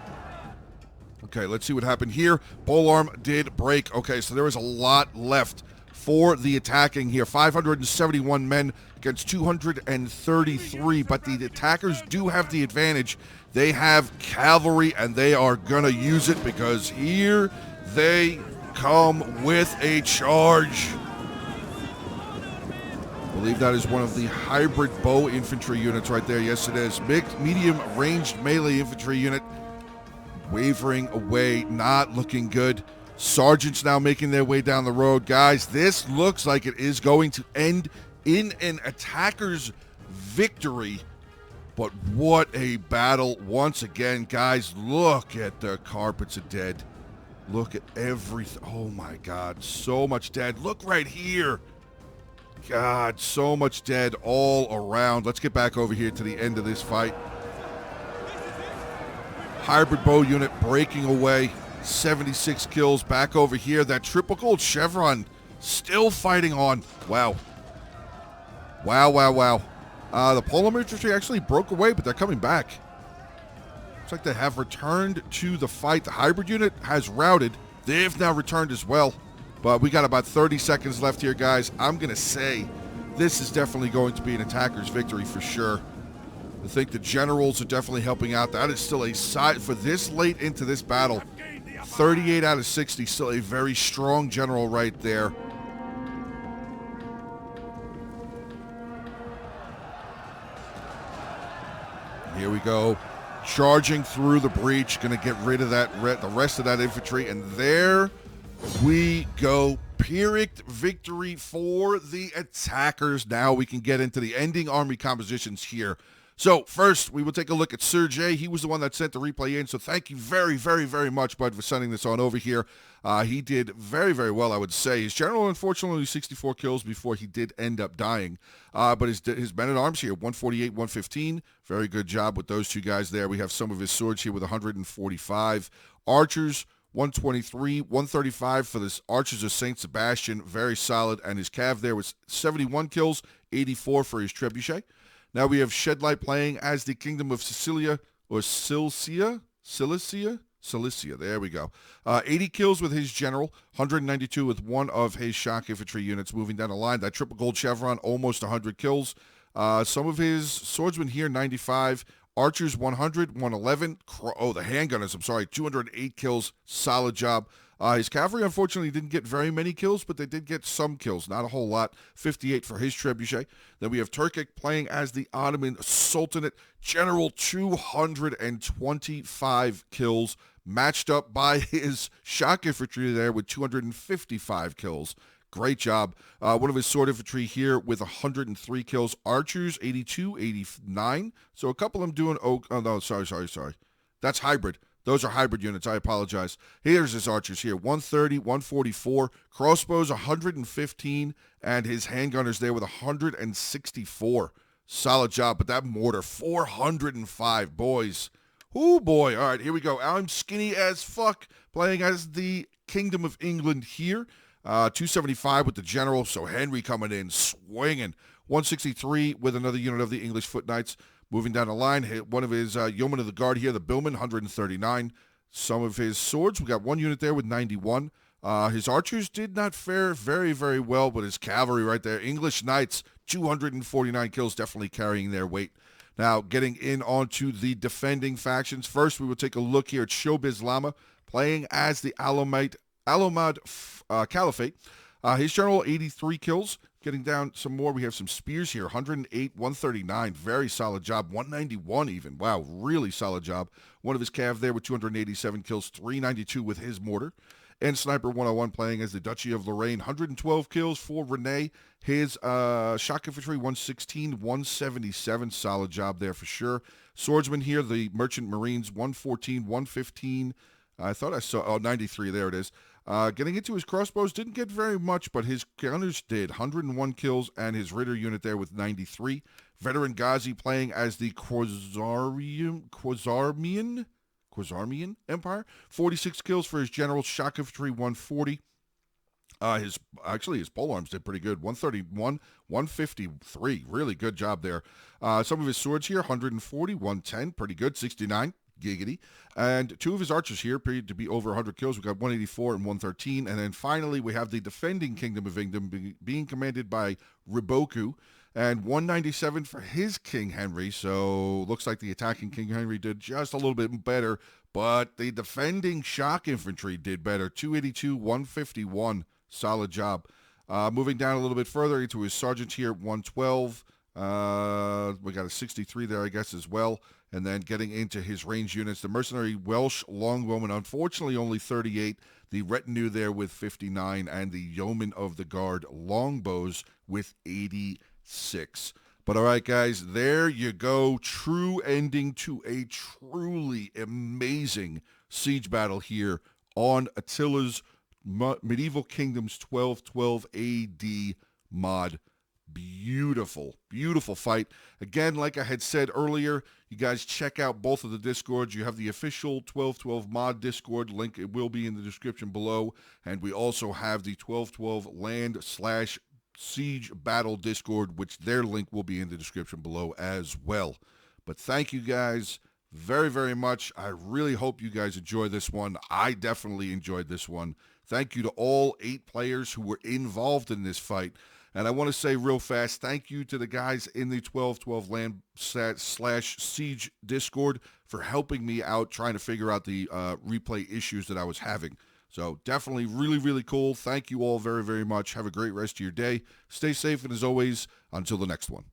Okay, let's see what happened here. Polearm did break. Okay, so there is a lot left for the attacking here. 571 men against 233, but the attackers do have the advantage. They have cavalry, and they are going to use it because here they come with a charge. I believe that is one of the hybrid bow infantry units right there. Yes, it is. Medium ranged melee infantry unit. Wavering away, not looking good. Sergeants now making their way down the road. Guys, this looks like it is going to end in an attacker's victory. But what a battle once again, guys. Look at the carpets of dead. Look at everything. Oh my God, so much dead. Look right here. God, so much dead all around. Let's get back over here to the end of this fight. Hybrid bow unit breaking away. 76 kills back over here. That triple gold chevron still fighting on. Wow. The polearm infantry actually broke away, but they're coming back. Looks like they have returned to the fight. The hybrid unit has routed. They've now returned as well. But we got about 30 seconds left here, guys. I'm going to say this is definitely going to be an attacker's victory for sure. I think the generals are definitely helping out. That is still a side for this late into this battle. 38 out of 60, still a very strong general right there. Here we go. Charging through the breach. Going to get rid of that, the rest of that infantry. And there we go. Pyrrhic victory for the attackers. Now we can get into the ending army compositions here. So first, we will take a look at Sergey. He was the one that sent the replay in, so thank you very, very, very much, bud, for sending this on over here. He did very, very well, I would say. His general, unfortunately, only 64 kills before he did end up dying. But his men-at-arms here, 148, 115. Very good job with those two guys there. We have some of his swords here with 145. Archers, 123, 135 for the Archers of St. Sebastian. Very solid. And his cav there was 71 kills, 84 for his trebuchet. Now we have Shedlight playing as the Kingdom of Sicilia, or Cilicia, there we go. 80 kills with his general, 192 with one of his shock infantry units. Moving down the line, that triple gold chevron, almost 100 kills. Some of his swordsmen here, 95. Archers, 100, 111. The handgunners, 208 kills. Solid job. His cavalry, unfortunately, didn't get very many kills, but they did get some kills. Not a whole lot. 58 for his trebuchet. Then we have Turkic playing as the Ottoman Sultanate. General, 225 kills. Matched up by his shock infantry there with 255 kills. Great job. One of his sword infantry here with 103 kills. Archers, 82, 89. So a couple of them doing... Oh, no, sorry. That's hybrid. Those are hybrid units. I apologize. Here's his archers here. 130, 144. Crossbows, 115. And his handgunners there with 164. Solid job. But that mortar, 405. Boys. Oh, boy. All right, here we go. I'm skinny as fuck playing as the Kingdom of England here. 275 with the general. So Henry coming in, swinging. 163 with another unit of the English Foot Knights. Moving down the line, one of his yeomen of the guard here, the Billman, 139. Some of his swords, we got one unit there with 91. His archers did not fare very, very well, but his cavalry right there, English Knights, 249 kills, definitely carrying their weight. Now, getting in onto the defending factions. First, we will take a look here at Showbiz Lama, playing as the Alamad Caliphate. His general, 83 kills. Getting down some more, we have some spears here, 108, 139, very solid job, 191 even. Wow, really solid job. One of his cav there with 287 kills, 392 with his mortar. And Sniper 101 playing as the Duchy of Lorraine, 112 kills for Rene. His shock infantry, 116, 177, solid job there for sure. Swordsman here, the Merchant Marines, 114, 115. I thought I saw, 93, there it is. Getting into his crossbows, didn't get very much, but his gunners did. 101 kills, and his Ritter unit there with 93. Veteran Ghazi playing as the Khazarmian Empire. 46 kills for his general. Shock infantry, 140. His polearms did pretty good. 131, 153. Really good job there. Some of his swords here, 140, 110. Pretty good. 69. Giggity. And two of his archers here appeared to be over 100 kills. We got 184 and 113. And then finally, we have the defending Kingdom of England being commanded by Riboku. And 197 for his King Henry. So looks like the attacking King Henry did just a little bit better. But the defending shock infantry did better. 282, 151. Solid job. Moving down a little bit further into his sergeant here, 112. We got a 63 there, I guess, as well. And then getting into his range units, the mercenary Welsh longbowmen, unfortunately only 38. The retinue there with 59, and the yeomen of the guard longbows with 86. But all right, guys, there you go. True ending to a truly amazing siege battle here on Attila's Medieval Kingdoms 1212 AD mod. Beautiful, beautiful fight. Again, like I had said earlier, you guys check out both of the Discords. You have the official 1212 mod Discord link. It will be in the description below. And we also have the 1212 land/siege battle Discord, which their link will be in the description below as well. But thank you guys very, very much. I really hope you guys enjoy this one. I definitely enjoyed this one. Thank you to all 8 players who were involved in this fight. And I want to say real fast, thank you to the guys in the 1212 land/siege Discord for helping me out trying to figure out the replay issues that I was having. So definitely really, really cool. Thank you all very, very much. Have a great rest of your day. Stay safe, and as always, until the next one.